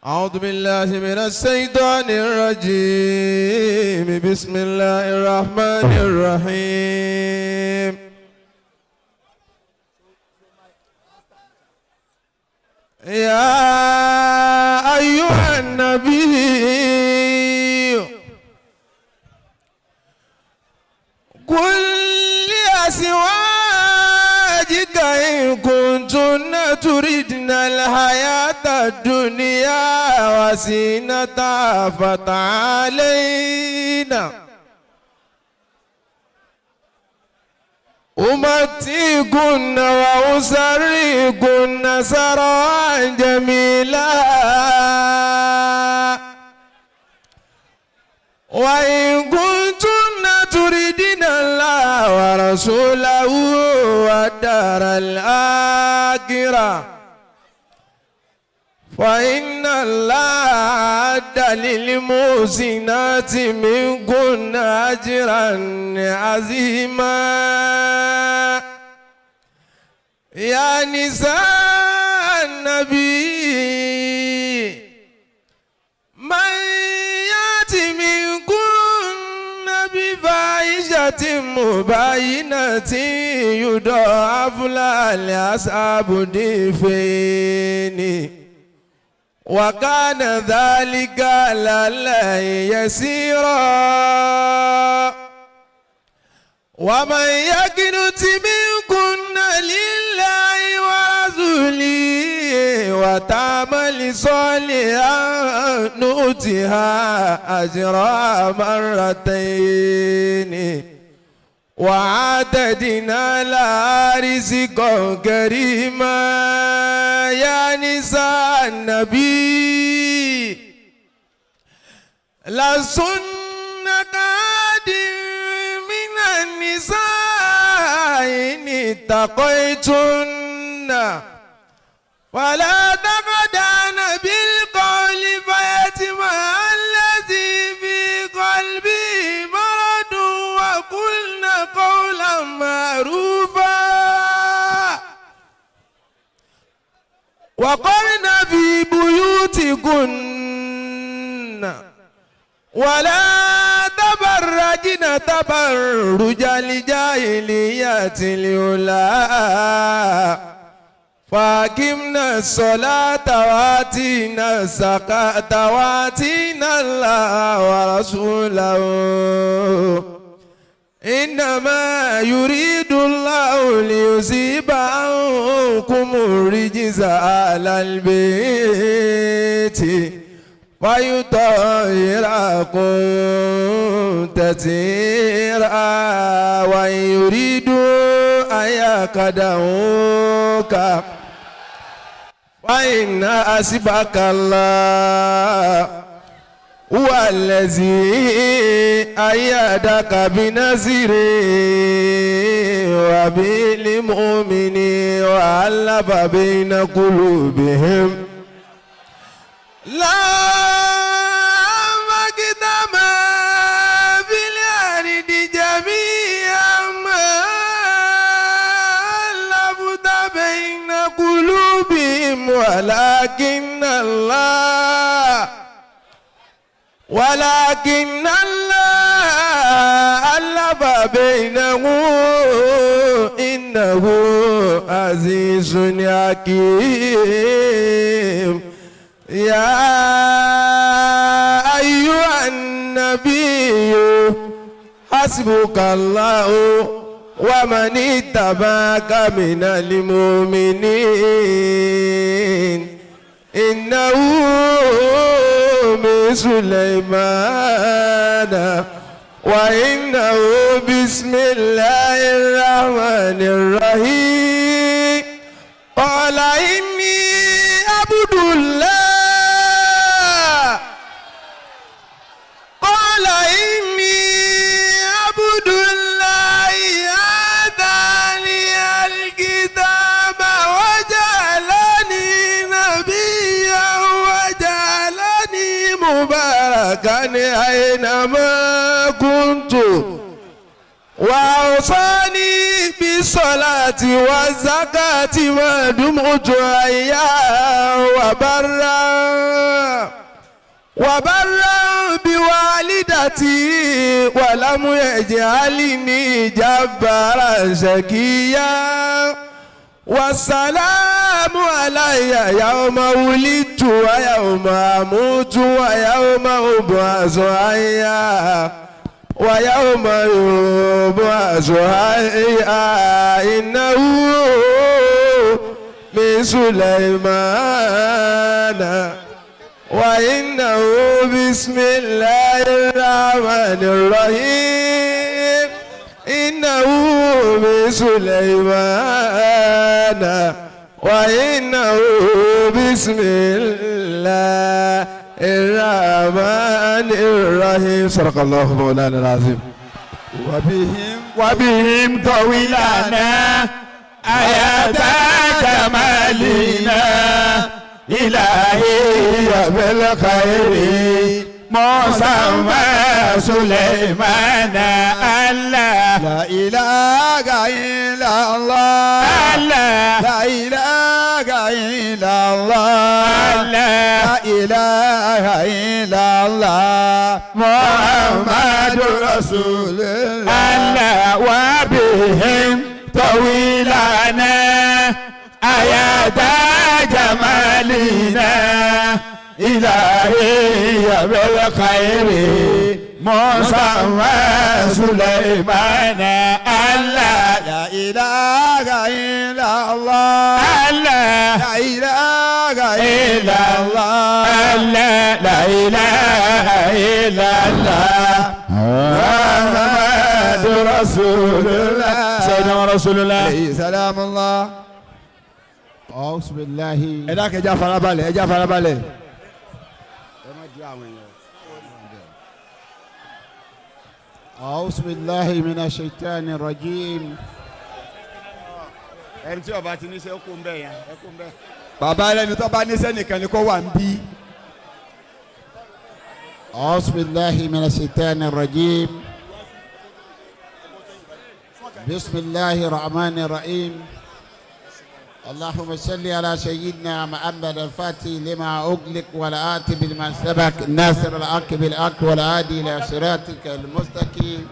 أعوذ بالله من الشيطان الرجيم بسم الله الرحمن الرحيم يا أيها النبي قل لأزواجك إن كنتن تردن الحياة الدنيا وزينتها فتعالين أمتعكن وأسرحكن سراحا جميلا وإن كنتن تردن الله ورسوله والدار الآخرة فإن الله أعد للمحسنات منكن أجرا عظيما يا نساء النبي من يأت منكن بفاحشة مبينة يضاعف لها العذاب ضعفين وكان ذلك على الله يسيرا ومن يقنت منكن لله ورسوله وتعمل صالحا نؤتها أجرها مرتين وأعتدنا لها رزقا كريما يا نساء النبي لستن كأحد من النساء إن اتقيتن ولا تخضعن بالقول فيطمع الذي في قلبه مرض وقلن قولا معروفا وقرن في بيوتكن ولا تبرجن تبرج الجاهلية الأولى فأقمنا الصلاة وآتينا الزكاة وآتينا الله ورسوله إنما يريد الله ليذهب عنكم الرجس أهل البيت ويطهركم تطهيرا وإن يريدوا أن يخدعوك فإن حسبك الله هو الذي أيدك بنصره وبالمؤمنين وألف بين قلوبهم لا مقدم في الأرض جميعا ما ألفت بين قلوبهم ولكن الله ألف بينهم إنه عزيز حكيم يا أيها النبي حسبك الله ومن اتبعك من المؤمنين إنه من سليمان وإنه بسم الله الرحمن الرحيم قال إني عبد الله آتاني الكتاب وجعلني نبيا وجعلني مباركا أينما كنت وأوصاني بالصلاة والزكاة ما دمت حيا وبرا وبرا بوالدتي ولم يجعلني جبارا شقيا والسلام علي يوم ولدت ويوم أموت ويوم أبعث حيا ويوم يبعث حيا إنه من سليمان وإنه بسم الله الرحمن الرحيم إنه من سليمان وإنه بسم الله الرحمن الرحيم. صدق الله مولانا العظيم. وبهم طويلنا آيات جمالنا إلهي بالخير مسمى سليمان الله. لا إله إلا الله لا إله إلا الله لا إله إلا الله محمد رسول الله. وبهم طويلنا آيات جمالنا إلهي بالخير مسمى سليمان الله. لا إله إلا الله لا إله إلا الله لا إله إلا الله محمد رسول الله سيدنا رسول الله سلام الله. أعوذ بالله. إذا كجا فنبالي إجا فنبالي. أعوذ بالله من الشيطان الرجيم. ẹni tí ó bá ti ní ṣe kó ń bẹ yẹn ẹ kó ń bẹ. bàbá ẹlẹ́ni tó bá ní sẹ́nìkan ni kó wà ń bí. أعوذ بالله من الشيطان الرجيم. بسم الله الرحمن الرحيم. اللهم صل على سيدنا محمد الفاتح لما أغلق والآتي بالما سبق الناصر الحق بالحق والهادي إلى صراطك المستقيم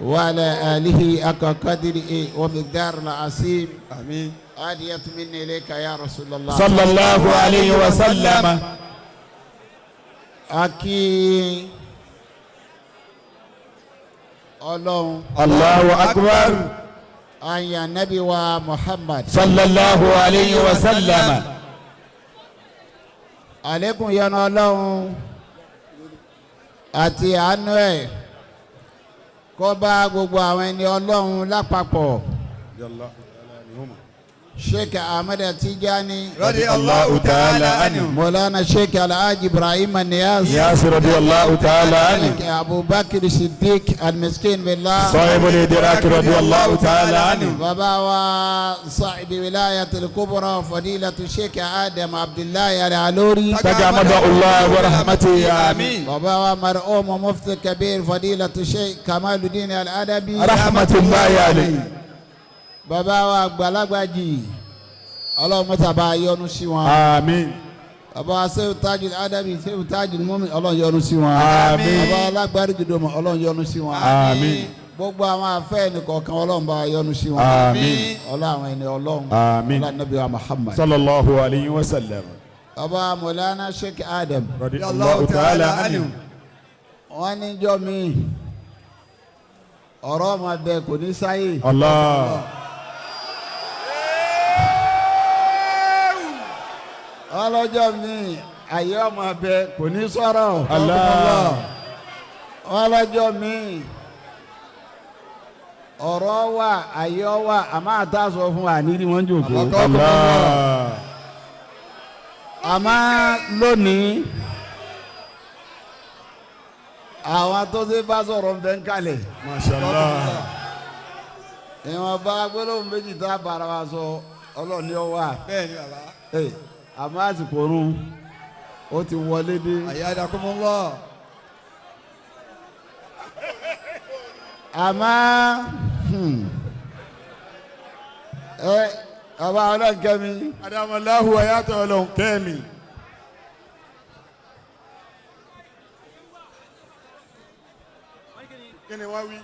وعلى آله حق قدره ومقدار العظيم. آمين. هدية مني إليك يا رسول الله صلى الله عليه وسلم. أكي الله أكبر. أي نبي ومحمد صلى الله عليه وسلم. عليكم يا الله àti àánú ẹ̀ kó bá gbogbo àwọn ẹni Ọlọ́run lápapọ̀. Sheikh Ahmed Tijani radiyallahu ta'ala anhu. Maulana Sheikh Alhaji Ibrahim Niyaz radiyallahu ta'ala anhu. Sheikh Abu Bakr Siddiq Al-Miskeen Billah sahibul idrak radiyallahu ta'ala anhu. bàbá wa sahibi wilayatul kubra fadilatu Sheikh Adam Abdullahi Al-Aluri tajamada Allah wa rahmatihi amin. bàbá wa mar'um mufti kabir fadilatu Sheikh Kamaluddin Al-Adabi rahmatullahi alayhi. bàbá wa àgbàlagbàjì Ọlọ́run mọ́ta bá yọ́nú sí wọn. àmín. bàbá wa Sheikh Tajul Adabi Sheikh Tajul Mumin Ọlọ́run yọ́nú sí wọn. àmín. bàbá wa alágbárí gidomọ Ọlọ́run yọ́nú sí wọn. àmín. gbogbo àwọn afẹ́ nìkọ̀ọ̀kan Ọlọ́run bá yọ́nú sí wọn. àmín. Ọlọ́run ẹni Ọlọ́run. àmín. Ọlọ́run Nabi wa Muhammad. sallallahu alayhi wa sallam. bàbá Maulana Sheikh Adam radiyallahu ta'ala anhu. wọ́n ní jọ́ mi ọ̀rọ̀ ọmọ abẹ kò ní sáyé. Allah. ọlọ́jọ́ mi ayé ọmọ abẹ kò ní sọ̀rọ̀. Allah. ọlọ́jọ́ mi ọ̀rọ̀ wà ayé wà àmọ́ àtàsọ fún wa nídìí wọ́n jòkó. Allah. àmọ́ lónìí àwọn tó ṣe bá sọ̀rọ̀ ń bẹ ń kalẹ̀. mashallah. ìwọ̀nba gbólóhùn méjì tá a bára wa sọ ọlọ́ọ̀ni ọ wà. bẹ́ẹ̀ ni bàbá. àmọ́ àsìkò rún ó ti wọlé dé. ayyadakumullah. àmọ́ bàbá Ọlọ́hunkẹ́mi adamallahu hayata Ọlọ́hunkẹ́mi. Kí ni wọ́n wí?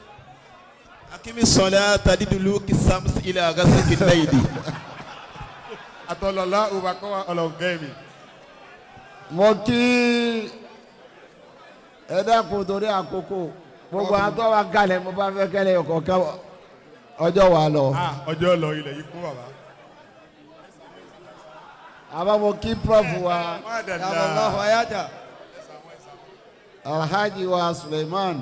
Akimi salata liduluki samsi ila ghasaqi al-layli. Atọ́lọ́lá òbákọ́ ọlọ́nkẹ́mi. mo kí ẹ dákun torí àkókò gbogbo àtọ́ wa kalẹ̀ mo bá fẹ́ kẹ́lẹ́ ọ̀kọ̀ọ̀kan ọjọ́ wa lọ. Ọjọ́ lọ ilẹ̀ yìí kún bàbá. àbá mo kí prof wa Allahu ayata. Alhaji wa Sulaimon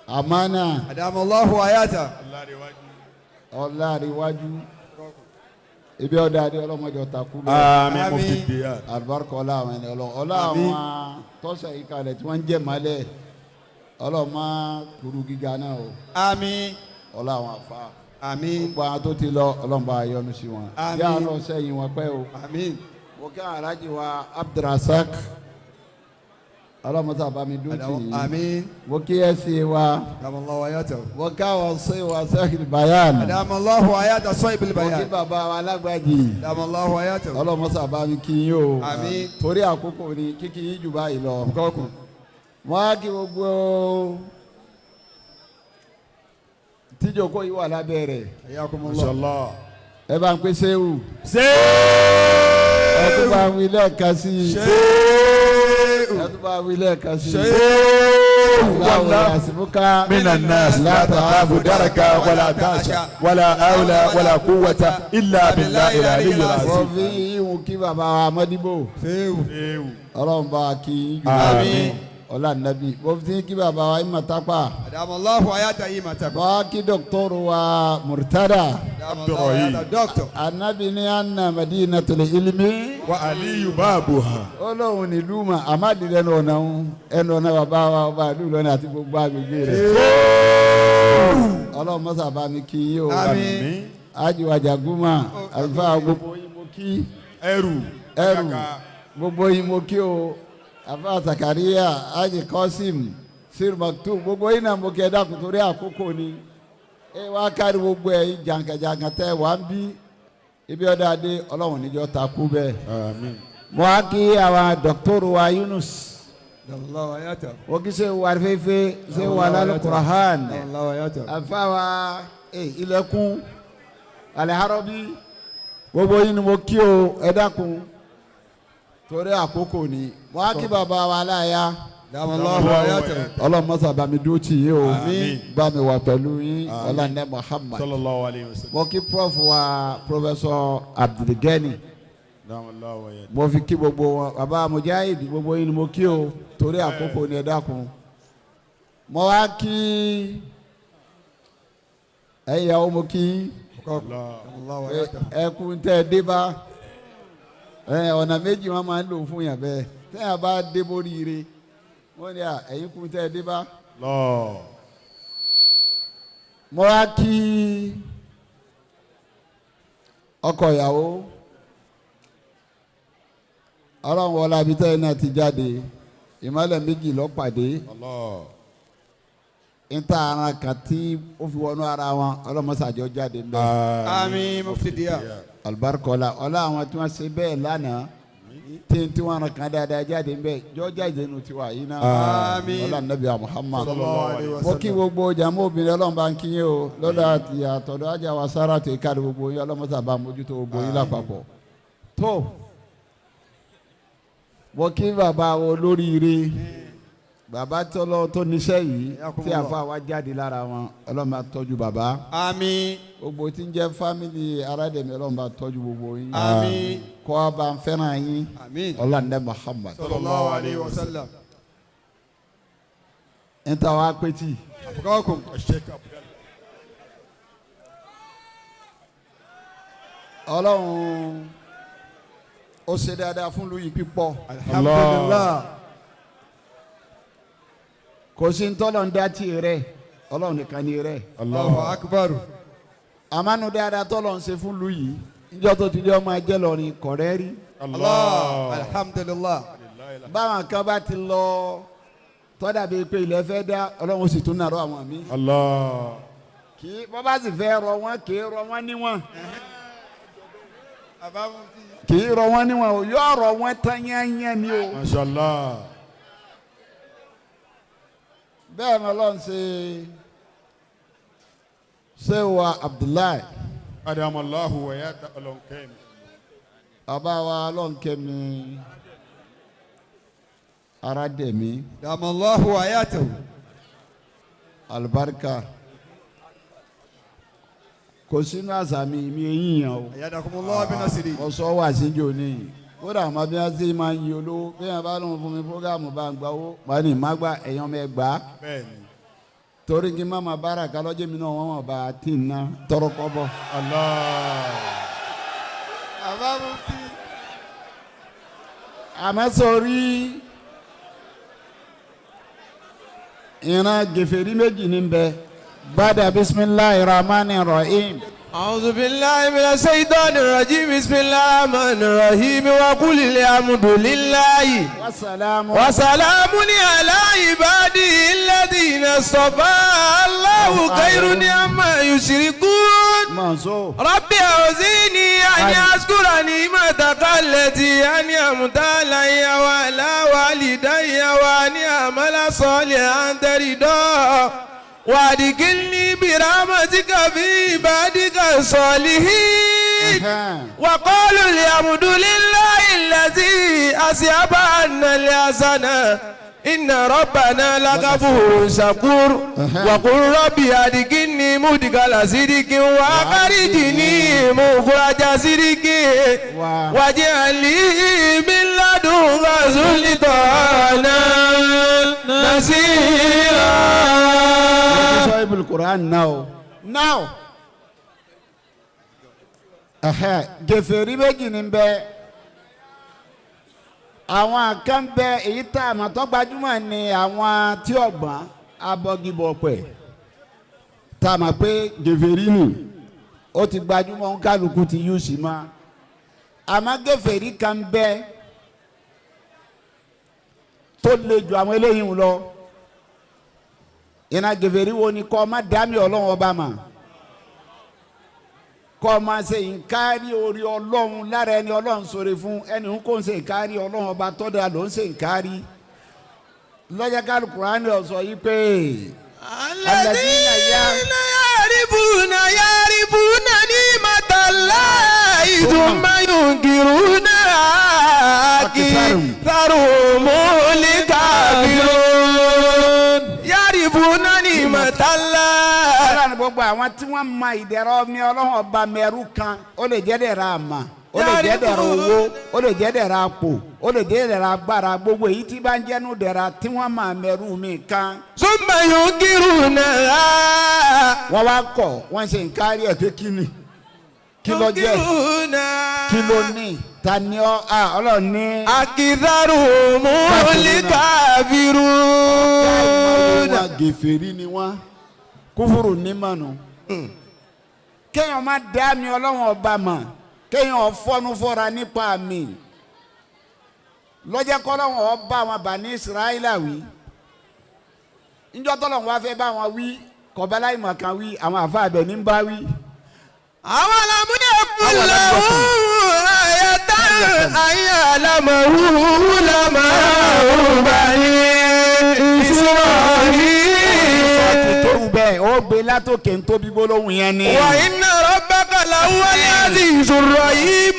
Amana Allahu ayata. Ọláríwájú ibi ọ̀dà adé ọlọ́mọdé ọ̀tàkù Àmín Mufty Diyar. Al-Barkah ọlá àwọn ẹni ọlá àwọn tọ́sẹ̀ yìí kalẹ̀ tí wọ́n ń jẹ́ malẹ̀ ọlọ́mọ kuru gíga náà o. Àmín. ọlá àwọn afa. Àmín. gbogbo àwọn tó ti lọ ọlọ́mọba ayọ́nu sí wọn. Àmín. yà á lọ sẹ́yìn wọn pẹ́ o. Àmín. mo kí Alhaji wa Abdulrasaq ọlọ́mọta bá mi dún tì í. Àmín. mo kí ẹ sí wa. Allahu ayata. mo ká wọn sí wa sẹ́kìlì bayan. Allahu ayata sahibul mo kí bayan. bàbá wa alágbàjì. Allahu ayata. ọlọ́mọta bá mi kí yín o. Àmín. torí àkókò ni kíkí yín jù báyìí lọ. Kọ́kùn. wọ́n á kí gbogbo tíjoko yìí wà lábẹ́ rẹ̀. Ayakumullah. Inshallah. ẹ bá ń pè séwù. Ṣé ẹ tún bá ń wí lẹ́ẹ̀kan sí i. ẹ tún bá ń wí lẹ́ẹ̀kan sí i. láwọn àsìmúká. minan nas la takhafu daraka wala tasha wala hawla wala quwwata illa billahi al-aliyyil wọ́n azim. fi ìhùn kí bàbá wa Mọ́díbò. Sewu. ọlọ́run bá a kí í jù. Àmín. ọlá nàbí. wọ́n fi kí bàbá wa Ìmọ̀tápà. Allahu ayata yìí ma ta. wọ́n á kí dọ́kítọ́rù wa Murtada. Allahu ayata doctor. anabi ní anna madinatul ilmi. Wa aliyu babuha. Ọlọ́run nílùú mà àmàdìrẹ ẹnu ọ̀nà bàbá wa ọba ìlú Ìlọrin àti gbogbo agbègbè rẹ̀. Ọlọ́run mọ́sá bá mi kí yí o. Àmín. Ajiwa Jaguma àlùfáà gbogbo yín mo kí. Ẹrù. Gbogbo yín mo kí o. Àfáà Zakariya Aji Qasim Sir Maktoum gbogbo yín náà mo kí ẹ dákun torí àkókò ni. Ẹ wá kárí gbogbo ẹ̀yin jàǹkàjàǹkà tẹ́ wà ń bí. Ibi ọ̀dà adé Ọlọ́run níjọ́ takú bẹ́ẹ̀. Àmín. mo á kí àwọn dọ́kítọ́rù wa Yunus Allahu ayata. wọ́n kí ṣe wà fẹ́fẹ́ ṣe wà lálẹ́ Qur'an Allahu ayata. àfáwà ilẹ̀kùn aliharabi gbogbo yín ni mo kí o ẹ dákun torí àkókò ni mo á kí bàbá wa aláya Allahu ayata. ọlọ́mọsà bá mi dúró tì yín o Àmín. bá mi wà pẹ̀lú yín ọlọ́nẹ́ Muhammad Sallallahu alayhi wa sallam. mo kí prof wa Professor Abdulgani. Allahu wa yad. mo fi kí gbogbo wọn bàbá Mujahid gbogbo yín ni mo kí o torí àkókò ni ẹ dákun mo wá kí ẹyàwó mo kí Allahu ayata. ẹkùn tẹ ẹ dé bá ọ̀nà méjì wọn máa ń lò fún yàn bẹ́ẹ̀ tẹ́yà bá dé borí ire wọ́n ní ẹ̀yìn kùn tẹ ẹ dé bá Lord. mo wá kí ọkọ ìyàwó ọlọ́run wọlé abitẹ́ náà ti jáde ìmọ̀lẹ̀ méjì lọ́pàdé Allah. níta ara kan tí ó fi wọnú ara wọn ọlọ́mọsàjọ́ jáde ń bẹ. Àmín Mufty Diyar. Al-Barkah ọlá àwọn tí wọ́n ṣe bẹ́ẹ̀ lánàá tí wọ́n kan dáadáa jáde ń bẹ jọ́jà ìdẹ́nu tiwa yìí náà. Àmín. ọlá nàbí Muhammad. Sallallahu alaihi mo wasallam. kí gbogbo jàmọ́ obìnrin ọlọ́run bá ń kí yín o lọ́dọ̀ àti àtọ̀dọ̀ ajá wa sára tó ìkàdé gbogbo yín ọlọ́mọsàbá mójútó gbogbo yín lápapọ̀. tó mo kí bàbá wo lóríire bàbá tọ́lọ́ tó níṣẹ́ yìí tí àfa wa jáde lára wọn ọlọ́run bá tọ́jú bàbá. Àmín. gbogbo tí ń jẹ́ fámìlì Arademi ọlọ́run bá tọ́jú gbogbo yín. Àmín. kọ́ a bá ń fẹ́ràn yín. Àmín. ọlọ́run Muhammad. Sallallahu alaihi wasallam. ń ta wá pétì. Kọ́kùn. ọlọ́run ó ṣe dáadáa fún lóyún pípọ̀. Alhamdulillah. kò sí ń tọ́lọ̀ ń dá tì rẹ̀ ọlọ́run nìkan ni rẹ̀. Allahu akbar. àmánu dáadáa tọ́lọ̀ ń ṣe fún lóyún níjọ́ tó ti di ọmọ ajẹ́ lọ́rin kọ̀rẹ́ rí. Allah. Alhamdulillah. báwọn kan bá ti lọ tọ́dà bíi pé ilẹ̀ fẹ́ dá ọlọ́run sì tún nàró àwọn míì. Allah. kì í bọ́ bá sì fẹ́ rọ wọ́n kì í rọ wọ́n níwọ̀n. kì í rọ wọ́n níwọ̀n o yóò rọ wọ́n tán yányán ni o. Mashallah. bẹ́ẹ̀ ni Ọlọ́run ṣe wa Abdullahi adamallahu wa yata olohunkemi. bàbá wa Ọlọ́hunkẹ́mi Arademi damallahu ayatahu. Al-Barkah kò sínú àṣà mi eyín yàn o. ayadakumullahu binasiri. mo sọ wá síjó ní kódà àmọ́ bí wọ́n ti máa ń yin olówó bí wọ́n bá lóun fún mi fúgàmù bá ń gbà owó wọ́n ní má gbà ẹ̀yàn mẹ́ gbà á. bẹ́ẹ̀ni. torí kí n má ma bára kálọ́jẹ́ mi náà wọ́n mọ̀ bá a ti ná tọrọ kọ́ bọ̀. bàbá Mufti. àmọ́ sọ̀rí ìran gèfèrí méjì ní bẹ́ẹ̀ bàdà bisimilahi rahman rahim. أعوذ بالله من الشيطان الرجيم بسم الله الرحمن الرحيم وقل الحمد لله وسلام على عباده الذين اصطفى الله خير عما يشركون ربي أوزعني أن أشكر نعمتك التي أنعمت علي وعلى والدي وأن أعمل صالحا ترضاه وادخلني برحمتك في عبادك الصالحين وقالوا الحمد لله الذي أذهب عنا الحزن إن ربنا لغفور شكور وقل ربي أدخلني مدخل صدق وأخرجني مخرج صدق واجعل لي من لدنك سلطانا نصيرا. Bible Quran now. Gèfèrí méjì ní bẹ àwọn kan bẹ èyí tá a mọ̀ tó gbajúmọ̀ ni àwọn tí ọ̀gbọ́n abọ́gibọ̀pẹ̀ tá a mọ̀ pé gèfèrí nì ó ti gbajúmọ̀ ń kálukú ti yú sí ma àmọ́ gèfèrí kan bẹ tó le ju àwọn eléyìí lọ. Ina gèfèrí wo ni kọ́ ma dami Ọlọ́run ọba ma kọ́ ma ṣe nkari orí Ọlọ́run lára ẹni Ọlọ́run sọ̀rọ̀ fún ẹni ń kó ń ṣe nkari Ọlọ́run ọba tọ́da ló ń ṣe nkari lọ́jà ká Al-Qur'ani ọ̀sọ̀ yìí pé. alladhina yarifuna ni'matallahi thumma yunkirunaha aktharuhumul kafirun. yarifuna ni'matallahi. Ọlọ́run gbogbo àwọn tí wọ́n ma ìdẹ̀rọ̀ mi Ọlọ́run ọba mẹ́rù kan ó lè jẹ́ dẹ̀ra àmà ó lè jẹ́ dẹ̀ra owó ó lè jẹ́ dẹ̀ra àpò ó lè jẹ́ dẹ̀ra agbára gbogbo èyí tí bá ń jẹ́nu dẹ̀ra tí wọ́n ma mẹ́rù mi kan. thumma yunkirunaha. wọ́n wá kọ̀ wọ́n ṣe nkárí ẹ̀ pé kí ni kí ló jẹ́ kí ló ní ta ni Ọlọ́run ní. aktharuhumul kafirun. wọ́n gèfèrí ni wọ́n kúfùrù ní mọ̀nù. kéèyàn má dá mi Ọlọ́run ọba mọ̀ kéèyàn fọ́nú fọ́ra nípa mi lọ́jọ́ kọ́lọ́run ọba àwọn Bani Israẹla wí níjọ́ tọ́lọ́run wá fẹ́ bá wọn wí kọ̀bẹ́lá ìmọ̀ kan wí àwọn àfa àbẹ̀ ní bá wí. àwọn alámúyẹ kúlẹ̀ ayatan ayalamahu lamahu Bani Israẹli. bẹ́ẹ̀ ó gbé látòkè ń tóbi gbólóhùn yẹn ni. wa inna rabbaka lahuwal azizur rahim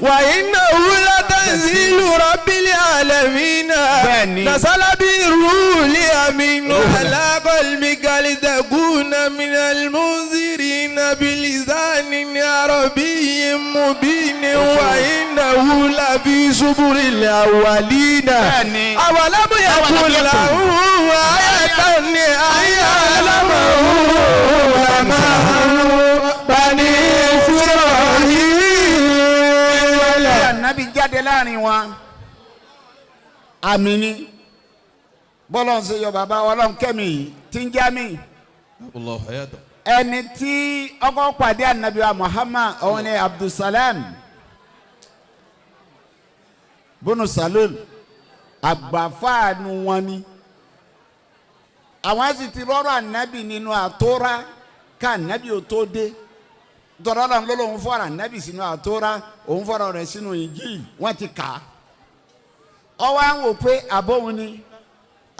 wa innahu latanzilu rabbil alamin nazala biruhil amin ala qalbika litakuna minal munzirin bilisanin arabiyyin mubin wa innahu lafi suburil awwalin awalam yakun lahu ayatan Bani Israil. Ànábì jáde láàrin wọn àmì ni bọ́lá ń ṣe yọ bàbá Ọlọ́hunkẹ́mi tí ń já mi. ẹni tí ọkọ̀ pàdé ànábì wa Muhammad ọ̀hún ni Abdulsalam bunu Salul àgbàfáànù wọn ni. àwọn sì ti rọrọ ànábì nínú àtọ́ra ká ànábì ò tó dé tọ́lá náà ló lóun fọ́ra ànábì sínú àtọ́ra òun fọ́ra rẹ̀ sínú Injil wọ́n ti kà á. ọwọ́ àwọn ò pé àbóhun ni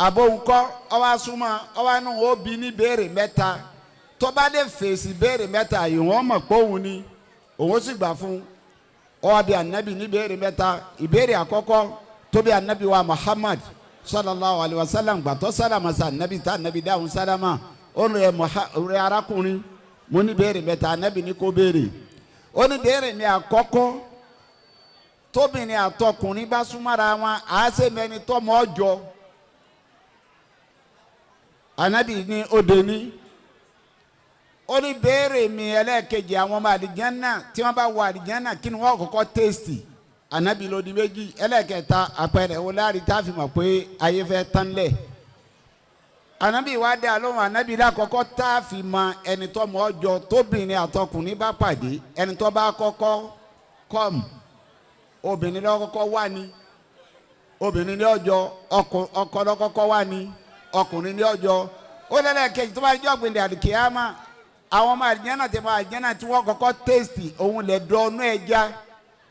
àbóńkọ́ ọwọ́ asúmọ́ ọwọ́ anú wo bí ní béèrè mẹ́ta tó bá dé fèsì béèrè mẹ́ta yìí wọ́n mọ̀ pé òun ni òun sì gbà fún ọwọ́ bí anabi ní béèrè mẹ́ta ìbéèrè àkọ́kọ́ tó bí anabi wa Muhammad sallallahu alayhi wa sallam gbàtọ́ sálámà sa anabi tá anabi dáhùn sálámà ó rẹ arákùnrin mo ní béèrè mẹ́ta anabi ní kó béèrè ó ní béèrè mi àkọ́kọ́ tóbìnrin àtọkùnrin bá súnmọ́ra wọn àásè mẹ́ni tọ́mọ ọjọ́ anabi ní òde ní ó ní béèrè mi ẹlẹ́ẹ̀kejì àwọn ọmọ àlìjánná tí wọ́n bá wọ àlìjánná kí ni wọ́n kọ́kọ́ tẹ́sítì anabi ló di méjì ẹlẹ́ẹ̀kẹta àpẹẹrẹ wo láàrin tá a fi mọ̀ pé ayé fẹ́ tán lẹ̀ anabi wá dé àlóhùn anabi lákọ́kọ́ tá a fi mọ ẹni tó mọ ọjọ́ tóbìnrin àtọkùnrin bá pàdé ẹni tó bá kọ́kọ́ kọ́m obìnrin lọ́kọ́kọ́ wá ní obìnrin ní ọjọ́ ọkọ lọ́kọ́kọ́ wá ní ọkùnrin ní ọjọ́ ó lẹ́lẹ́kejì tó bá jọ́ gbìndé àdìkíyàmá àwọn ọmọ àdìjánà tí wọ́n àdìjánà tí wọ́n kọ́kọ́ tẹ́sítì òun lè dọ́ ọ́nú ẹja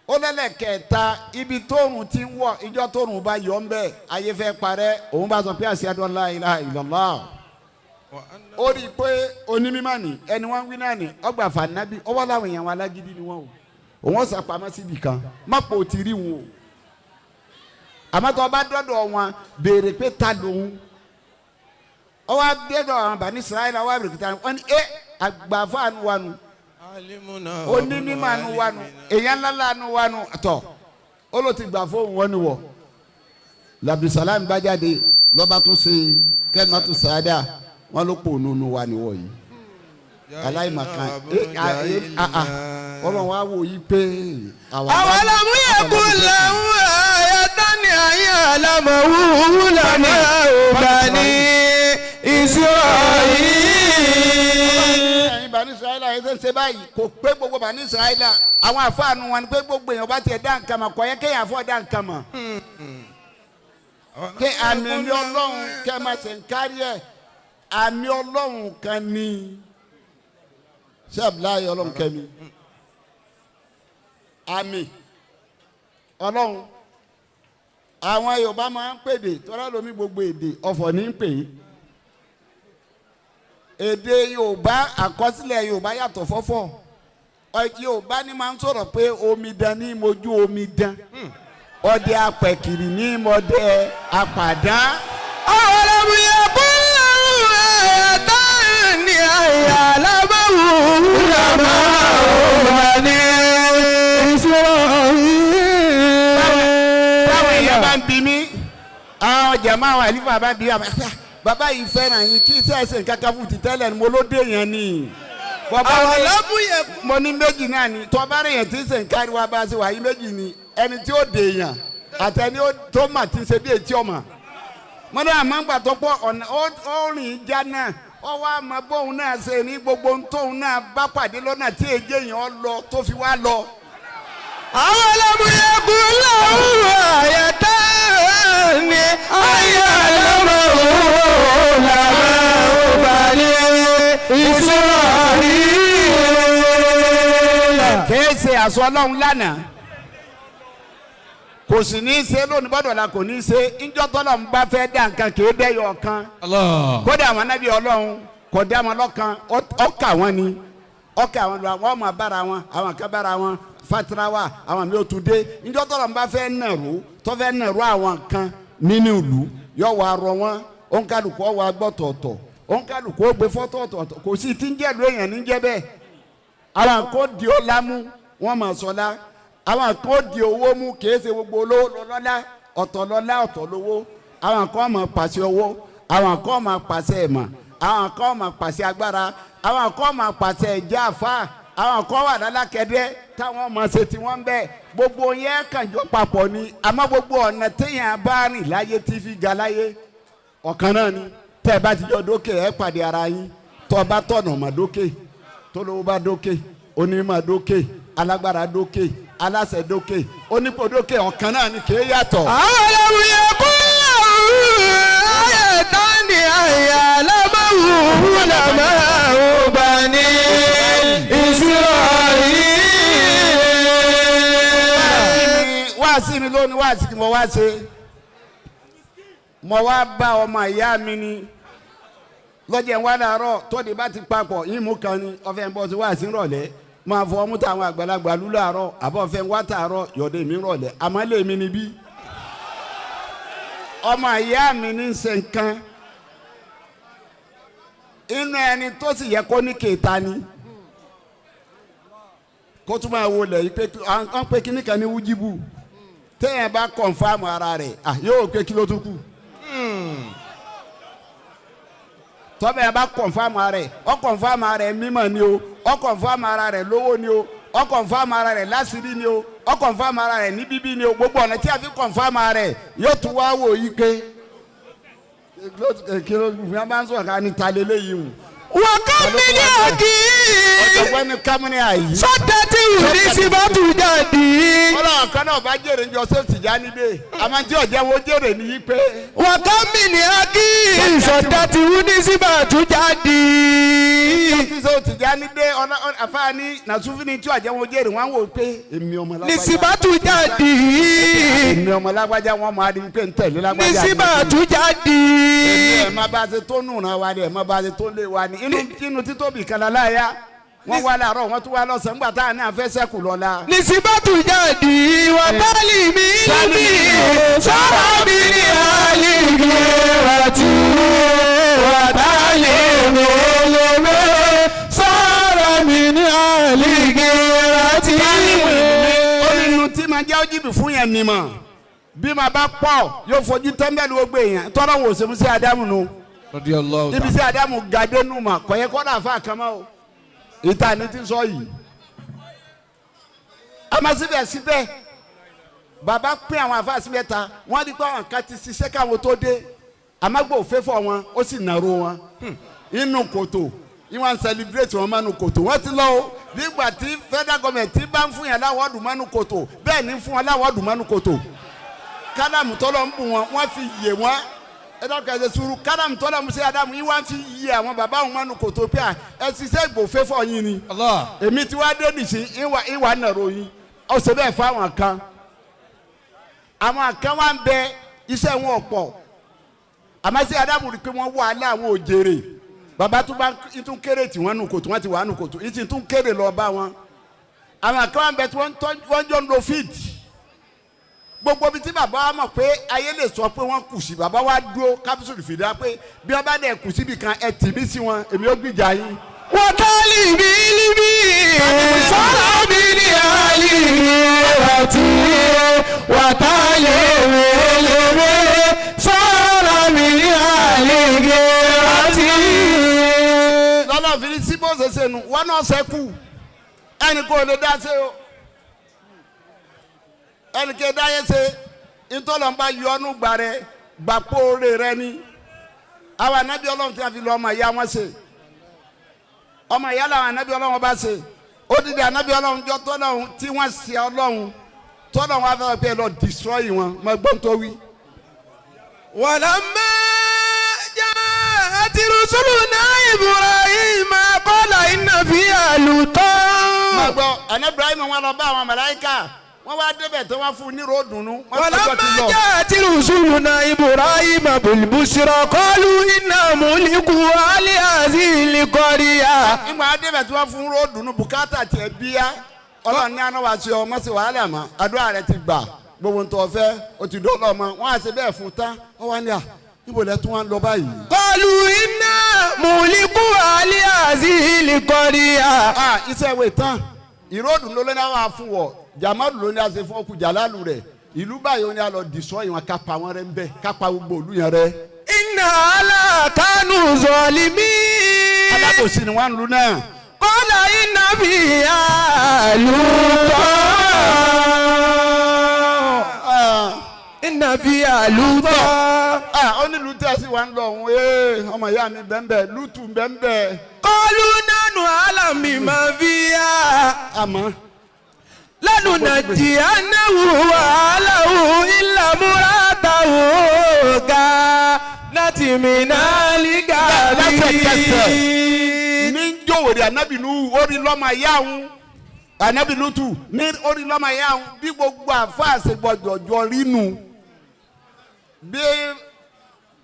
ó lẹ́lẹ́kẹta ibi tóorùn ti ń wọ̀ ìjọ tóorùn bá yọ ń bẹ́ẹ̀ ayé fẹ́ parẹ́ òun bá sọ pé ashhadu an la ilaha illallah ó rí i pé onímọ̀ ni ẹni wọ́n ń wí náà ni ọgbà fànábì ọwọ́ làwọn èèyàn wọn alágídí ni wọ́n o òun sàpamọ́ síbi kan má pò tí rí wọn o àmọ́ tó bá dọ́dọ̀ wọn béèrè pé ta lòun ọwọ́ adédọ̀ àwọn bani Israẹli ọwọ́ àbẹ̀rẹ̀kìtà wọn ni àgbàfọ́ àánú wa nù onímọ̀ àánú wa nù èèyàn ńláńlá àánú wa nù tọ̀ ó ló ti gbà fóun wọn ni wọ̀ Abdulsalam bá jáde lọ́ba tún ṣe kẹ́lìmọ́tò sáádà wọn ló pò nínú wa ni wọ̀ yìí aláìmọ̀kan ọlọ́run wa wò yí pé àwọn alámúyẹ kú làwọn ayatani ayé alámọ̀wúwú làmọ́ ọba ní Israẹli. ẹ̀yin bani Israẹli ayé ṣe ń ṣe báyìí kò pé gbogbo bani Israẹli àwọn àfáànù wọn ni pé gbogbo èèyàn bá tiẹ̀ dá nǹkan mọ̀ kọ́ yẹ kéèyàn àfọ́ dá nǹkan mọ̀ kí àmì ọlọ́run kẹ́ máa ṣe ń kárí ẹ̀ àmì ọlọ́run kan ní sẹ́ẹ̀bùláyé ọlọ́run kẹ́mi àmì ọlọ́run àwọn Yorùbá máa ń pèdè tọ́lá lómi gbogbo èdè ọ̀fọ̀ ní ń pè é èdè Yorùbá àkọsílẹ̀ Yorùbá yàtọ̀ fọ́fọ́ Yorùbá ni máa ń sọ̀rọ̀ pé omidan ní mojú omidan ọdẹ apẹ̀kìrì ní mọdẹ apàdá. àwọn alámúyẹ kú làwọn ayatani ní ayé alámọ̀wúwú làmọ́ ọba ní Israẹli. táwọn èèyàn bá ń bi mí àwọn jàmá àwọn àlífà bá ń bi mí bàbá yìí fẹ́ràn yín kí sẹ́ẹ̀sì kankan fún ti tẹ́lẹ̀ ni mo ló dé yẹn ni. àwọn alámúyẹ mo ní méjì náà ni tọ́ba rẹ̀ yẹn ti ń sẹ̀ ń kárí wa bá a ṣe wà yín méjì ni ẹni tí ó dè yàn àtẹni tó mà ti ṣe bí etí ọmọ. mo ní àmọ́ gbà tó pọ̀ ọ̀nà ó rìn já náà ó wá mọ bóun náà ṣe ní gbogbo tóun náà bá pàdé lọ́nà tí èjé yẹn ọ lọ tó fi wá lọ. àwọn alámúyẹ kú làwọn ayatani ayé alámọ̀wúwú làmọ́ ọba ní Israẹli. kìí ṣe àṣọ ọlọ́run lánàá kò sì ní í ṣe lónìí bọ́dọ̀ la kò ní í ṣe ńjọ́ tọ́lọ̀ ń bá fẹ́ dá nǹkan kìí dẹ́yọ̀ ọ̀kan kódà àwọn anábì ọlọ́run kò dá wọn lọ́kan ọkà wọn ni ọkà wọn lọ wọn máa bára wọn àwọn kan bára wọn fatirawa àwọn mi ò tún dé ńjọ́ tọ́lọ̀ ń bá fẹ́ nàró tó fẹ́ nàró àwọn kan nínú ìlú yóò wá rọ wọn òǹkàlùkù ọwọ́ agbọ́tọ̀ọ̀tọ̀ òǹkàlùkù ó gbé fọ́tọ̀ọ̀tọ̀ kò sí ti ń jẹ́ ìlú èèyàn ní jẹ́ bẹ́ẹ̀ àwọn kò di ó lámú wọn máa sọlá àwọn kò di owó mú kìí ṣe gbogbo olówó lọ́lá ọ̀tọ̀ lọ́lá ọ̀tọ̀ lówó àwọn kan máa pàṣẹ owó àwọn kan máa pàṣẹ ẹ̀mà àwọn kan máa pàṣẹ agbára àwọn kan máa pàṣẹ ẹ̀jẹ̀ àfa àwọn kan wà lálákẹ́dẹ́ táwọn máa ṣe tí wọ́n ń bẹ̀ gbogbo yẹn kànjọ papọ̀ ni àmọ́ gbogbo ọ̀nà téèyàn bá rìn láyé tí fi ga láyé ọ̀kan náà ni tẹ́ ẹ bá ti jọ dókè ẹ pàdé ara yín tó o bá tọ̀nà mà dókè tólówó bá dókè onímọ̀ dókè alágbára dókè aláṣẹ dókè onípò dókè ọ̀kan náà ni kì í yàtọ̀. àwọn alámúyẹ kú ayatani ayé alámọ̀wúwú làmọ́ ọba ní Israẹli. wá sí mi lónìí wá sí mi wá ṣe mo wá bá ọmọ ìyá mi ni lọ́jọ́ ìwà dàrọ́ tó di bá ti papọ̀ yín mú kan ni ọ̀fẹ́ ń bọ̀ sí wá sí rọ̀lẹ́ máa fọ ọmú táwọn àgbàlagbà lù láàárọ̀ àbọ̀ fẹ́ wá tààrọ̀ yọ̀dẹ̀ mi rọ̀lẹ́ àmọ́ lè mi níbí ọmọ ìyá mi ní ṣe nǹkan inú ẹni tó sì yẹ kó ní kèéta ni kó tún máa wọlé yìí pé wọ́n pe kíní kan ní wújíbù téèyàn bá kọ̀nfàmù ara rẹ̀ yóò pé kí ló tún kù tọ́bẹ̀ yẹn bá kọ̀nfàmù ara rẹ̀ ó kọ̀nfàmù ara rẹ̀ mímọ̀ ni o ó kọ̀nfàmù ara rẹ̀ lówó ni o ó kọ̀nfàmù ara rẹ̀ lásìrí ni o ó kọ̀nfàmù ara rẹ̀ ní bíbí ni o gbogbo ọ̀nà tí a fi kọ̀nfàmù ara rẹ̀ yóò tún wá wò yí pé kí ló fi máa ń sọ̀rọ̀ ká ní ta lélẹ́yìí o. wọ́n ká mi ní àkì. ọ̀jọ̀gbọ́n ní kámúní àyí. sọ́dẹ̀ tí ìwúrí sí bá tún jáde. ọlọ́run kan náà bá jèrè ní ọ̀sẹ̀ Tìjání dé àmọ́ tí ọ̀jẹ̀ wo jèrè ní yí pé. wọ́n ká mi ní àkì. sọ́dẹ̀ tí ìwúrí sí bá tún jáde. ọ̀sẹ̀ Tìjání dé àfáàní nàṣúfì ní tí ọ̀jẹ̀ wo jèrè wọ́n wò pé èmi ọmọ lágbájá. ní sí bá tún jáde. èmi ọmọ lágbájá wọn máa di pé ń tẹ̀lé lágbájá. ní sí bá tún jáde. èmi ẹ̀ má bá ṣe tó nù náà wá ní ẹ̀ má bá ṣe tó lé wa ní inú títóbi kan láyà wọ́n wá láàárọ̀ wọ́n tún wá lọ́sàn-án nígbà tá à ní àfẹ́sẹ́kù lọ́la. nisibatu jáde wà bálí mi níbi sọ́ra mi ní àlìgé àti wà bálí mi lóme sọ́ra mi ní àlìgé àti. onínú tí màá jẹ́ òjìbì fún yẹn ni mọ̀ bí màá bá pọ̀ yóò fojú tẹ́ḿbẹ́lú gbogbo èèyàn tọ́lọ́ wò sẹ́mu sí Ádámù nù. ibi sí Ádámù gàdé nù mà kọ̀yẹ́ kọ́dà fún àkàmọ́ o ìta ni ti sọ yìí àmọ́ síbẹ̀síbẹ̀ bàbá pín àwọn àfáàsì mẹ́ta wọ́n di pé àwọn kan ti ṣiṣẹ́ káwọn tó dé àmọ́gbò òféfọ́ wọn ó sì nàró wọn inú kòtò ìwọ̀n celebrate wọn mọ́nu kòtò wọ́n ti lọ o nígbà tí federal government ti bá ń fún yàn láwọ́ọ̀dù mọ́nu kòtò bẹ́ẹ̀ ni fún wọn láwọ́ọ̀dù mọ́nu kòtò kádàmù tọ́lọ̀ ń bù wọn wọ́n fi yè wọn ẹ̀dọ́kẹ́ ẹ̀sẹ̀ sùúrù kádàmù tọ́lọ̀ mu sí Ádámù yìí wọ́n fi yè àwọn bàbá wọn mọ́nu kòtò pé ẹ ṣiṣẹ́ ìgbò fẹ́fọ́ yín ni èmi tí wàá dé nìṣí ìwà nàró yín ọ̀sẹ̀ bẹ́ẹ̀ fún àwọn kan wá ń bẹ iṣẹ́ wọn ọ̀pọ̀ àmọ́ sí Ádámù rí pé wọ́n wà láwọn òjèrè bàbá tó bá tún kéré tí wọ́n nù kòtò wọ́n ti wà nù kòtò ìtì tún kéré lọ bá wọn àwọn kan wá ń bẹ tí wọ́n jọ ń lo fíìdì gbogbo bí tí bàbá wa mọ̀ pé ayé lè sọ pé wọ́n kù sí bàbá wa dúró kápsùlù fìdá pé bí wọ́n bá dẹ̀ kù síbi kan ẹ tì mí sí wọn èmi ó gbìjà yín. wọ́n tálí mi níbí sọ́ra mi ní àlìgé àti wọ́n tálí mi níbí sọ́ra mi ní àlìgé àti. lọ́nà fi ní síbò ṣẹṣẹ nu wọn náà ṣẹ́kù ẹnì kò lè dá sí o ẹnì kò dá yẹn ṣe ntọ́lọ́mba yọnu gbà rẹ gbàpọ̀ oore rẹ ni àwọn anabi Ọlọ́run tí a fi lọ ọmọ ìyá wọn ṣe ọmọ ìyá làwọn anabi Ọlọ́run bá ṣe ó dìde anabi Ọlọ́run jọ tọ́lọ́run tí wọ́n ṣe Ọlọ́run tọ́lọ́run wá fẹ́ pé lọ destroy wọn mọ gbọ́n tó wí. walamma ja'at rusuluna Ibrahima qala inna fiha lutan. má gbọ́ anabi Ibrahim wọn lọ bá àwọn màláíkà wọ́n wá débẹ̀ tó wọ́n fún un ní ròdùnú. walamma ja'at rusuluna Ibrahima bil bushra qalu inna muliku ahli hadhihi al-qarya. ìgbà débẹ̀ tó wọ́n fún un ròdùnú bùkátà tiẹ̀ bíyá Ọlọ́run ní àná wá sí ọ mọ́ sí wàhálà mọ́ àdúrà rẹ ti gbà gbogbo ntọ́ fẹ́ o ti dọ́ lọ́mọ wọ́n á ṣe bẹ́ẹ̀ fún tán wọ́n wá ní à níbo lẹ́ tún wá ń lọ báyìí. qalu inna muliku ahli hadhihi al-qarya. iṣẹ́ ìwé tán ìròdùn ló lẹ́nu àwọn afúnwọ̀ jamalu ló ní a ṣe fún ọkùn jalalu rẹ̀ ìlú báyìí ó ní a lọ dìsọ́ ìwọ̀n kápá wọn rẹ̀ ń bẹ̀ kápá gbogbo òlu yẹn rẹ̀. inna ala kanu zalimin. alábòsí ni wọ́n ń lu náà. qala inna fiha lutan. inna fiha lutan. ó ní lùtù ẹ̀ sì wá ń lọ òun ọmọ ìyá mi bẹ́ẹ̀ lùtù bẹ́ẹ̀. qalu nanu a'lamu bima fiha. àmọ́. lanunajjiyannahu wa ahlahu illa imra'atahu kanat minal ghabirin. ní jòwèrè anabi nu orí lọ́mọ ìyá òun anabi lutu ní orí lọ́mọ ìyá òun bí gbogbo àfa àṣegbọ̀jọ̀jọ̀ rínu bí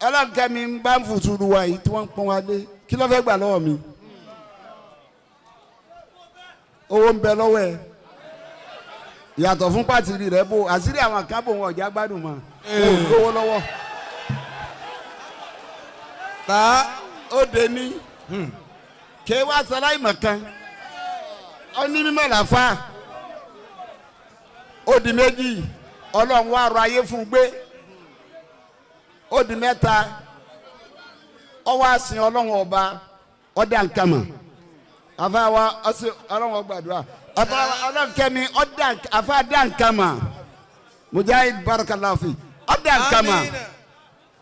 ọlọ́nkẹ́mi ń bá ń fùsùrù wa yìí tí wọ́n ń pọ́n wa lé kí ló fẹ́ gbà lọ́wọ́ mi owó ń bẹ lọ́wọ́ ẹ̀ yàtọ̀ fún pàtìrì rẹ̀ bò àṣírí àwọn kan bò wọn ọ̀jà gbádùn mọ́ wọn ò lówó lọ́wọ́ tá ó dé ní ké wá sáláì mọ̀kan ó ní mímọ́ làfà ó di méjì ọlọ́run wá rọ ayé fún gbé ó di mẹ́ta ó wá sin ọlọ́run ọba ọ̀dà nkàmà àfàwà ọ̀sẹ̀ ọlọ́run ọgbàdúrà ọlọ́run kẹ́mi àfà dà nkàmà mujahid barakallahu fi ọ̀dà nkàmà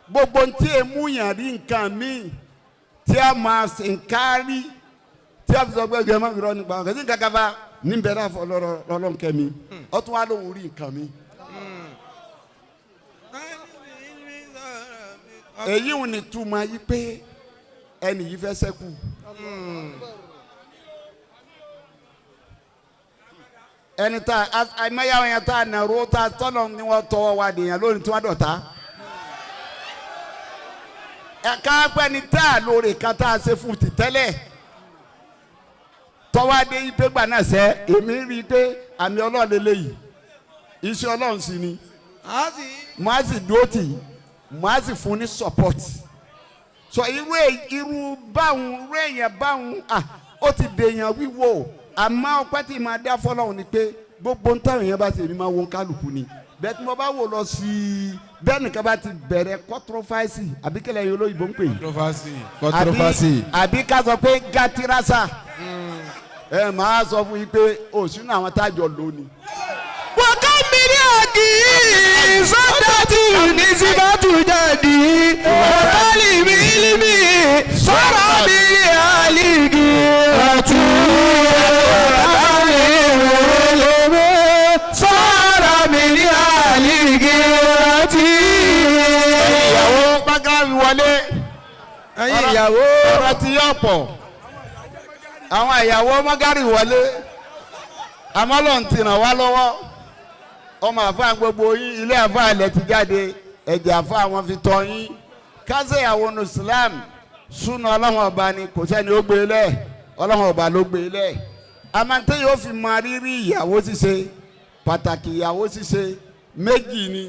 gbogbo ntí emu yàn rí nǹkan mi tí a máa nkárí tí a fi sọ pé ẹgbẹ́ máa fi rọ nípa ọ̀gá sí nǹkan kan fa ní bẹ̀rẹ̀ àfọ ọlọ́run kẹ́mi ọ̀tún wa lóhùn rí nǹkan mi. èyí ò ní túmọ̀ yí pé ẹnì yìí fẹ́ sẹ́kù. ẹni tá àìmọ̀yàwó yẹn tá nàró tá tọ́lọ̀ ni wọ́n tọwọ́ wa dèèyàn lónìí tí wọ́n dọ̀ta. ẹ̀ka pẹ́ni tá a lóore kan tá a ṣe fún ti tẹ́lẹ̀ tọ́wọ́ adé yìí pé gbà náà sẹ́ èmi rí i pé àmì ọlọ́run lélẹ́yìí iṣẹ́ ọlọ́run sì ni mo á sì dúró tì í mo á sì fún ní support so irú báwọn irú èèyàn báwọn ó ti dèèyàn wíwò àmọ́ ọpẹ́ tí màá dá fọlọ́run ni pé gbogbo ń táwọn èèyàn bá ṣe ní máa wo kálukú ni bẹ́ẹ̀ tí mo bá wò lọ sí i bẹ́ẹ̀ nìkan bá ti bẹ̀rẹ̀ controversy àbí kẹlẹ́ yìí olóyìnbó ń pè controversy àbí ká sọ pé gàtírásà ẹ máa sọ fún yín pé òsínú àwọn tájọ lónìí. wọ́n ká mílíọ̀nù sọ́dọ̀tì ní síbátù jáde ọ̀tálì mílímì sọ̀rọ̀ mílíọ̀nù ọ̀tún ọ̀tálì mílímì sọ̀rọ̀ mílíọ̀nù ọ̀tún. ìyàwó bákàrí wọlé ìyàwó ọ̀rọ̀ ti yọ̀ pọ̀ àwọn ìyàwó mọ́gárì wọlé àmọ́ ló ń tìràn wá lọ́wọ́ ọmọ àfa gbogbo yín ilé àfa ilẹ̀ ti jáde ẹ̀jẹ̀ àfa àwọn fi tọ́ yín kásẹ̀ ìyàwó ní Islam súnà ọlọ́run ọba ni kò sẹ́ni ó gbé lẹ̀ ọlọ́run ọba ló gbé lẹ̀ amantẹ́ yóò fi mọ rírì ìyàwó ṣíṣe pàtàkì ìyàwó ṣíṣe méjì ni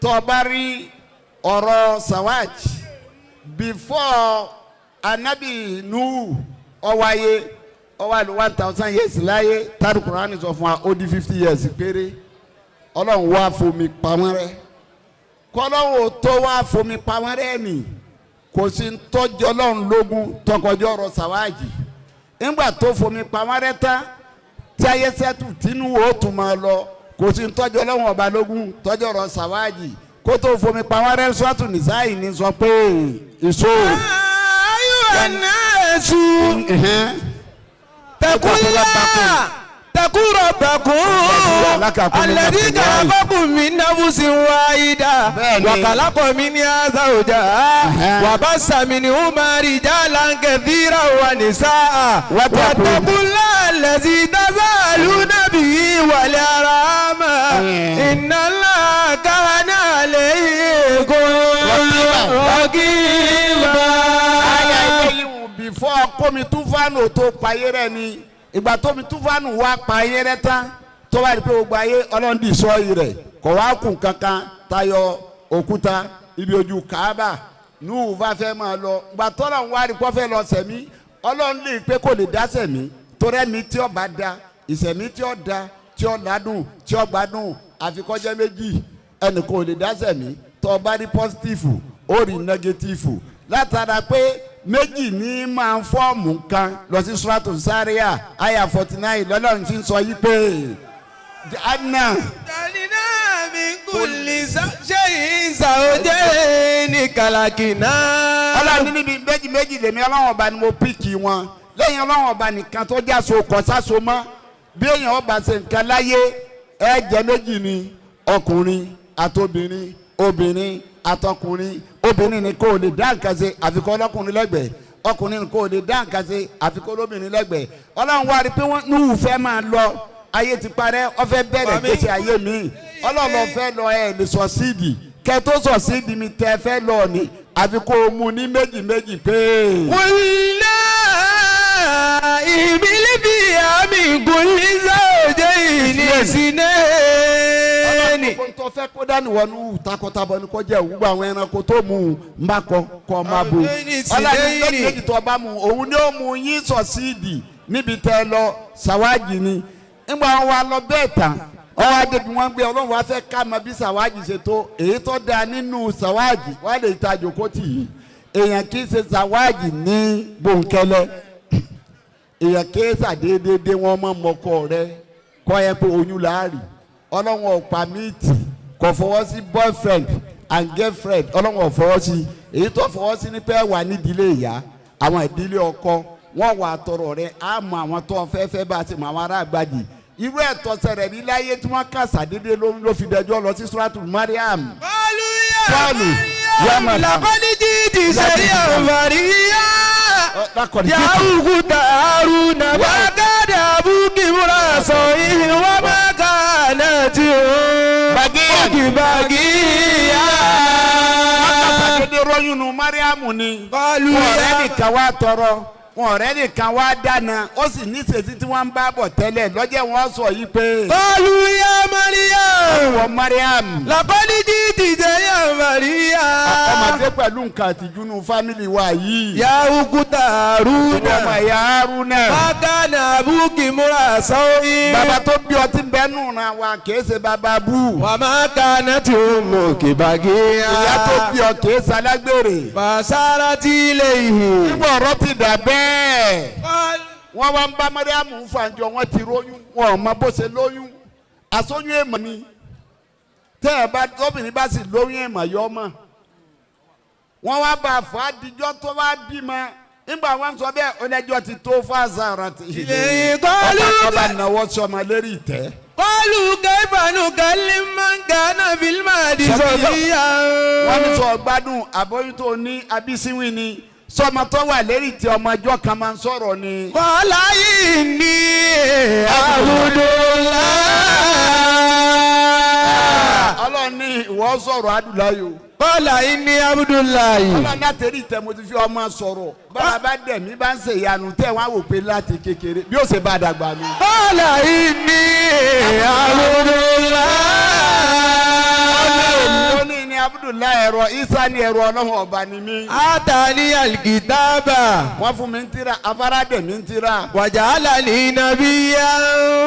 tó bá rí ọ̀rọ̀ sawaj before anabi Nuhu ọwáyé ọwáyé 1000 years láyé tàbí Kùránì sọ fún wa ó di 50 years péré ọlọ́run wá fomi pamọ́ rẹ kọ́lọ́run tó wá fomi pamọ́ rẹ nì kò sí tọ́jú ọlọ́run lógún tọkọjọ́ ọ̀rọ̀ sàwáàjì nígbà tó fomi pamọ́ rẹ tán tí ayé sẹ́tù tínú ó tún máa lọ kò sí tọ́jú ọlọ́run ọba lógún tọ́jú ọ̀rọ̀ sàwáàjì kó tó fomi pamọ́ rẹ sọ́tù nìsáyì ní sọ pé èso. تقول ربكم الذي جعلكم من نفس واحدة وخلق منها زوجها وبث منهما رجالا كثيرا ونساء واتقوا الله الذي تساءلون به والأرحام إن الله كان عليكم رقيبا. before kómi túfánù tó payé rẹ ni ìgbà tómi túfánù wá payé rẹ tán tó wá rí pé gbogbo ayé ọlọ́ndì sọ́ọ̀yì rẹ̀ kò wá kùn kankan tayọ òkúta ibi ojú Kaaba Nuhu bá fẹ́ máa lọ ìgbà tọ́lọ̀ ń wá rí kó fẹ́ lọ sẹ̀mí ọlọ́ndì pé kò lè dá sẹ̀mí torí ẹ̀mí tí ó bá da ìsẹ̀mí tí ó da tí ó ládùn tí ó gbádùn àfikọ́jẹ́ méjì ẹnì kò lè dá sẹ̀mí tó bá rí pọ́sítífù ó rí nẹ́gẹ́tífù látara pé méjì ní máa ń fọ́ọ̀mù kan lọ sí suratu Zaria aya 49 lọ́lọ́run ti ń sọ yí pé anna. dalina min kulli shay'in zawjayn kalakina. ọlọ́run níbi méjì lèmi ọlọ́run ọba ni mo píkì wọn lẹ́yìn ọlọ́run ọba nìkan tó já so kọ́ sáso mọ́ bí èèyàn ọba ṣe nǹkan láyé ẹ jẹ́ méjì ni ọkùnrin àtobìnrin obìnrin àtọkùnrin obìnrin ni kò lè dá nǹkan ṣe àfikún ọlọ́kùnrin lẹ́gbẹ̀ẹ́ ọkùnrin ni kò lè dá nǹkan ṣe àfikún olóbìnrin lẹ́gbẹ̀ẹ́ ọlọ́run wá rí pé wọ́n Nuhu fẹ́ máa lọ ayé ti parẹ́ ó fẹ́ bẹ̀rẹ̀ gbèsè ayé mi ọlọ́run fẹ́ lọ ẹ̀ lè sọ síìdì kẹ́ tó sọ síìdì mi tẹ́ fẹ́ lọ ni àfi kó o mú ní méjì méjì pé. Qulna ihmil fiha min kulli zawjayni isnayni. ọlọ́run tó fẹ́ kó dání wọnú takọtabo ni kò jẹ́ òwúgbọ́ àwọn ẹranko tó mú un mbà kọ́ máa bò. ọlọ́run méjì tó bá mú òun ni ó mú yín sọ síìdì níbi tẹ́ lọ sàwájì ni. nígbà wọn wá lọ bẹ́ẹ̀ tán ọwọ́ adébí wọn gbé ọlọ́run wá fẹ́ ká mọ bí sàwájì ṣe tó èyí tó dáa nínú sàwájì wọ́n lè ta àjòkó tì í èèyàn kì í ṣe sàwájì ní bòńkẹ́lẹ́ èèyàn kì í ṣàdédédé wọn mọ mọ́kọ rẹ kọ́ ẹ pé oyún láàrì ọlọ́run ọ̀pá míìtì kò fọwọ́ sí boyfriend and girlfriend ọlọ́run ò fọwọ́ sí èyí tó fọwọ́ sí ní pé wà nídìílé ìyá àwọn ìdílé ọkọ wọn wà tọrọ rẹ àmọ́ àwọn tó fẹ́fẹ́ bá ti mọ àwọn ará àgbàjì irú ẹ̀tọ́ sẹ̀rẹ̀ níláyé tí wọ́n kà sàdédé ló fi dẹjọ́ lọ sí suratu Mariam. Qalu ya Mariam laqad jiti shay'an fariya ya ukhta Haruna wa qad abuki murasahi wa ma kanat bagiya. sàdédé rọ́yún nu Mariam ni Qalu ọ̀rẹ́ nìkan wá tọrọ wọn ọ̀rẹ́ nìkan wá dáná ó sì ní ìṣesí tí wọ́n ń bá bọ̀ tẹ́lẹ̀ lọ́jọ́ wọn sọ yìí pé. Qalu ya Mariam wọ Mariam. laqad jiti shay'an fariya. ọmọdé pẹ̀lú nǹkan àtijú nu fámìlì wa yìí. ya ukhta Haruna ọmọ ìyá Haruna. ma kana abuki murasahi. bàbá tó bí ọtí bẹ́ẹ̀nù ra wa kìí ṣe bàbá bú. wa ma kanat ummuki bagiya. ìyá tó bí ọ kìí ṣe alágbèrè. fasarati ilayhi. nígbà ọ̀rọ̀ ti dà bẹ́ẹ̀. wọ́n wá ń bá Mariamu fàǹjọ wọn ti róyún wọn ò mọ bó ṣe lóyún àsóyún èèmọ̀ ni tẹ́ ẹ bá tóbìnrin bá sì lóyún èèmọ̀ yọ ọmọ wọ́n wá bá a fọ́ adijọ́ tó wá bímọ nígbà wọn sọ bẹ́ẹ̀ ọlẹ́jọ́ ti tó fáṣàrà ti ilé kọ́lù ọba náwó sọmọ lérí ìtẹ́. kọ́lù kayfa nukallimu man kana fil mahdi sabiyya. wọ́n ní sọ gbádùn àbóyún tó ní abísíwìn ni sọmọ tó wà lérí tí ọmọ ẹjọ́ kan máa ń sọ̀rọ̀ ni. kọ́lá yìí ní Abdullah. ọlọ́run ní ìwọ sọ̀rọ̀ Abdullahi. kọ́lá yìí ní Abdullah. ọlọ́run náà tẹ̀lé ìtẹ́ mo ti fi ọmọ sọ̀rọ̀ bára bá dẹ̀ mí bá ń ṣe ìyanu tẹ̀ wọ́n á wò pé láti kékeré bí ó ṣe bá dàgbà ni. kọ́lá yìí ní Abdullah. ó ní ní Abdullahi ẹ̀rọ Isa ní ẹ̀rọ ọlọ́run ọba ni mí. atani alkitaba. wọ́n fún mi ń tira afárá dẹ̀ mi ń tira. wàjálàní nabiyya.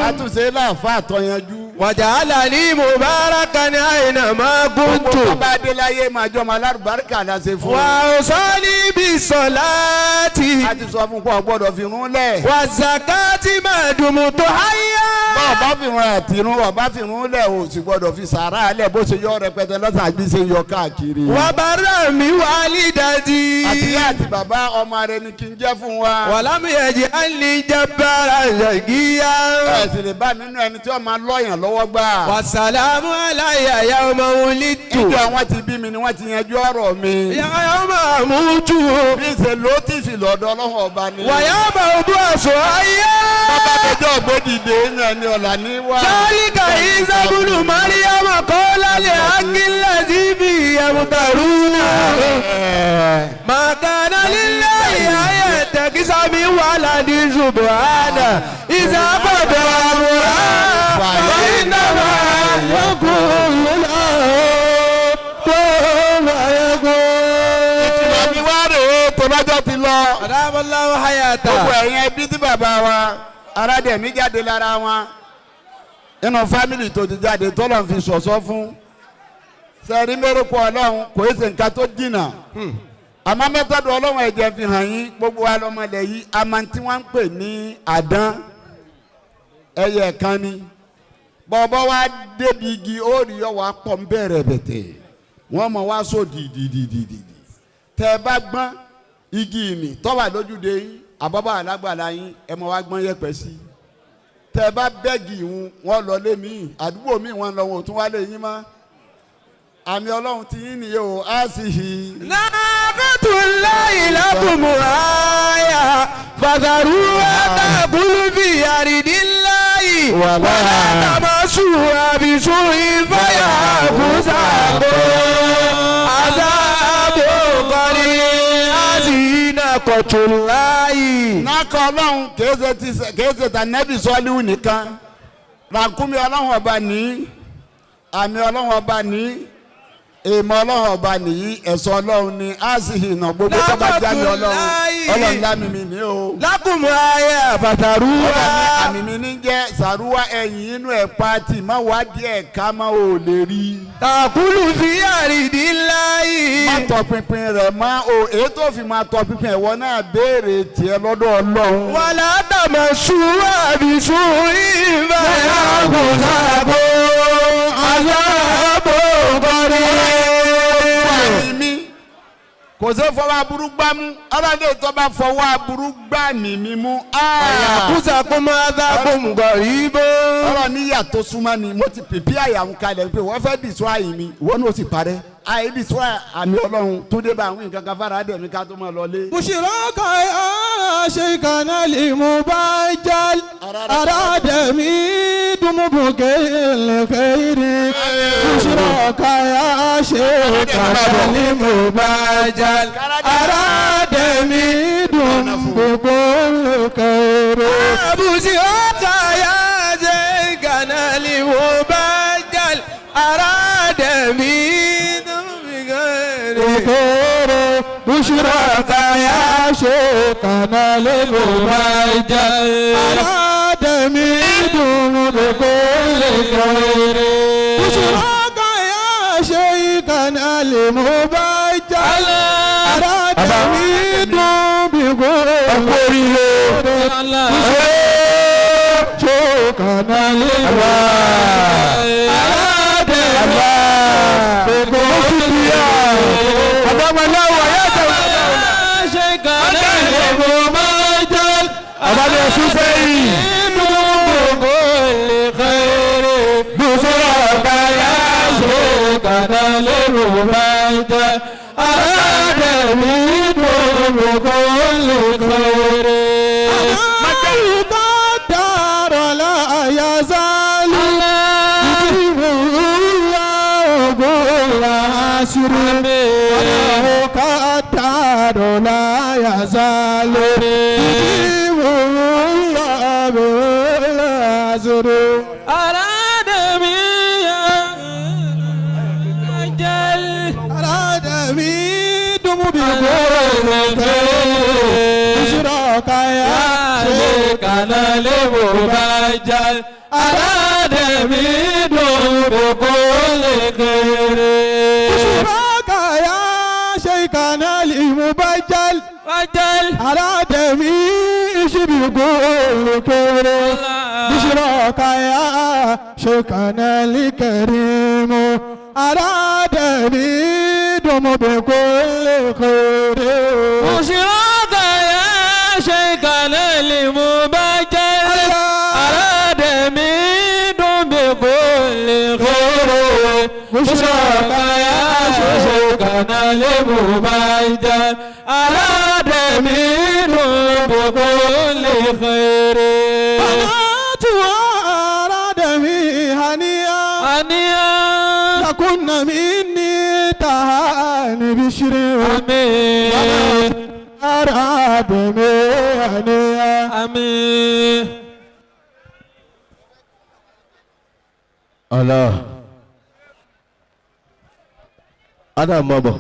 àtúnṣe láàfà àtọ̀yanjú. wàjálàní mubarakan aina ma kuntu. gbogbo tó bá dé láyé máa jọ ọmọ alárùbáríkà la ṣe fún. wà ó sọ́ni bí sọ́láàtì. a ti sọ fún kó o gbọ́dọ̀ fi rún lẹ̀. wà zakati máa dùnmù tó háyà. bọ́ọ̀ bá fi rún àtìrún wà bá fi rún lẹ̀ o sì gbọ́dọ̀ fi sàrà lẹ̀ bó ṣe yọ rẹpẹtẹ lọ́sàn àbí ṣe yọ káàkiri. wà bàrà mi wà ní dàdí. àtìyá àti bàbá ọmọ rẹ ni kí n jẹ́ fún wa. wà lámìyànjẹ àlì jábára ṣàgíyà. ẹ sì lè bá nínú ẹni tí wọ́n máa lọ́yàn lọ́wọ́ gbà. wà sàlámù aláyàyà ọmọ wòlí tù. ìjọ wọn ti bí mi ni wọ́n ti yanjú ọ̀rọ̀ mi. yàrá ọmọ àmújù. bí ṣe ló ti fi lọ́dọ̀ ọlọ́run ọba ni. wàyà bá odò àṣọ ayé. bàbá àtẹjọ́ ògbódìdè ní ẹni ọ̀la ní wá. sálíkà ìsàbùnù mariam kọ́lálẹ̀ akínlẹ̀ síbi ẹ̀mùtàrúnà. màkànà lílẹ̀ ìyáyẹ tẹ̀kísàmì wàlàdí subhana ìsàbọ̀dọ̀ àwòrán fàyínàmà yọkùnrin ìtìlọ̀ mi wá rèé tó lọ́jọ́ ti lọ. adamallahu hayata. gbogbo ẹ̀yin ẹbí tí bàbá wa Arademi jáde lára wọn nínú fámìlì tó ti jáde tó lọ́n fi sọ̀sọ́ fún sẹ́rí mẹ́rẹ́kọ ọlọ́run kò é ṣe nǹkan tó jìnnà àmọ́ mẹ́tọ́dọ̀ ọlọ́run ẹ̀jẹ̀ fi hàn yín gbogbo wa lọ́mọdé yìí àmọ́ tí wọ́n ń pè ní àdán ẹyẹ kan ni bọ́ọ̀bọ́ wa débi igi ó rí ọwọ́ apọ̀ ń bẹ̀rẹ̀ bẹ̀tẹ̀ wọ́n mọ̀ wá sọ dìdìdìdìdì tẹ́ ẹ bá gbọ́n igi ìmì tọ́wà lójúde yín àbọ̀bọ̀ alágbàlá yín ẹ mọ̀ wá gbọ́n yẹpẹ̀ sí tẹ́ ẹ bá bẹ́ẹ̀gì ìhun wọ́n lọ lé mi àdúgbò mi wọ́n lọ wọn ò tún wá lé yín mọ́ àmì ọlọ́run ti yín nìyẹn o á sì hì. nàbẹ́tùláyì lábùmù àyà fàdàrú àtàkùlù fi àrídìláyì wàlá àtàmásù àbísù ìfàyà àbúzàbò àzàbò Naqatullahi. Nákọ̀ ọlọ́run kìí ṣe tànẹ́bì sọ́ọ́líwù nìkan. Ràkúnmí ọlọ́run ọba ní. Àmì ọlọ́run ọba ní. Èèmọ̀ ọlọ́run ọba nìyí. Ẹ̀sọ́ ọlọ́run ni. Á sì hìnà gbogbo tó bá jáde ọlọ́run. Ọlọ́run lámì mi ní o. Lakum aya fataruwa. Àmì mi ní jẹ́ sàrúwá ẹ̀yìn inú ẹ̀ pati. Má wá díẹ̀ ká má ò lè rí. Takulu fi aridillahi. Má tọpinpin rẹ̀ má o. Èyí tó fi máa tọpinpin ẹ̀wọ́ náà béèrè tiẹ̀ lọ́dọ̀ ọlọ́run. Wala tamassuha bisu'in fayakhudhukum azabun qarib. Kò sí fọwọ́ aburú gbá mú ọlọ́dẹ tó bá fọwọ́ aburú gbá mi mú. Fayakhudhukum azabun qarib. Ọlọ́ níyà tó súnmọ́ ni mo ti pèpè àyàwó kalẹ̀ pé wọ́n fẹ́ dìsọ́ àyè mi ìwọ náà ó sì parẹ́. Àyè dìsọ́ àmì ọlọ́run tó dé bá àwọn nǹkan kan fara dẹ̀ mi ká tó máa lọlé. بشراك يا شيخنا المبجل أرادمي دمبك الخير بشراك يا شيخنا المبجل أرادمي دمبك الخير بشراك يا شيخنا المبجل أرادمي بشراك يا شيخنا المبجل أرادمي بكل خير بشراك يا شيخنا المبجل أرادمي بكل خير شيخنا المبجل لا يزال أرادمي دم بقول بشراك يا شيخنا المبجل أرادمي دم بكل خير بشراك يا شيخنا المبجل أرادمي بكل خير بشراك يا شيخنا الكريم أرادني دم بكل خير بشراك يا شيخنا المبجل أرادني دم بكل خير بشراك يا شيخنا المبجل أرادني دم بكل خير كنا مني تهاني بشري آمين أرادمي آمين الله أنا ماما